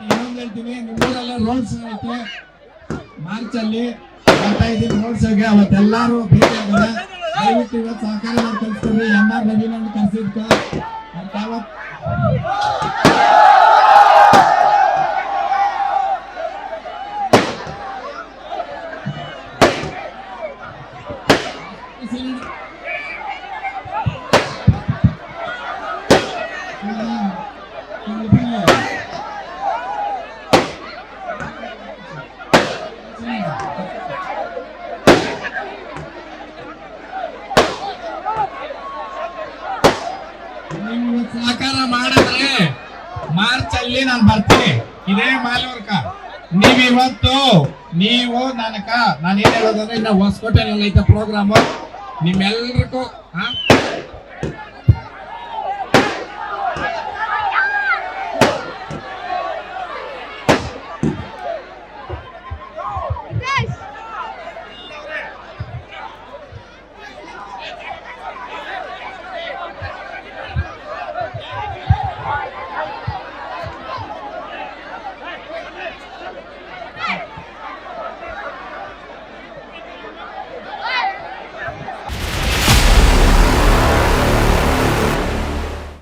ಇನ್ನೊಂದು ಹೇಳ್ತೀನಿ, ನಿಮ್ಮೂರಲ್ಲ ರೋಡ್ಸ್ ಐತೆ ಮಾರ್ಚ್ ಅಲ್ಲಿ ಬರ್ತಾ ಇದೀನಿ ರೋಡ್ ಶೋಗೆ. ಅವತ್ತೆಲ್ಲಾರು ಭೇಟಿ ಆಗೋಣ. ದಯವಿಟ್ಟು ಇವತ್ತು ಸಹಕಾರ ನಾವು ಕಲಿಸ್ತೀವಿ. MR ರವಿನನ್ನು ಕರೆಸಿದ್ಕ ಸಹಕಾರ ಮಾಡಿದ್ರೆ ಮಾರ್ಚ್ ಅಲ್ಲಿ ನಾನು ಬರ್ತೀನಿ ಇದೇ ಮಾಲೂರ್ಕ. ನೀವಿವತ್ತು ನೀವು ನಾನು ಏನ್ ಹೇಳೋದಂದ್ರೆ ಇನ್ನ ಹೊಸಕೋಟೆನಲ್ಲಿ ಐತೆ ಪ್ರೋಗ್ರಾಮ್. ನಿಮ್ಮೆಲ್ರಿಗೂ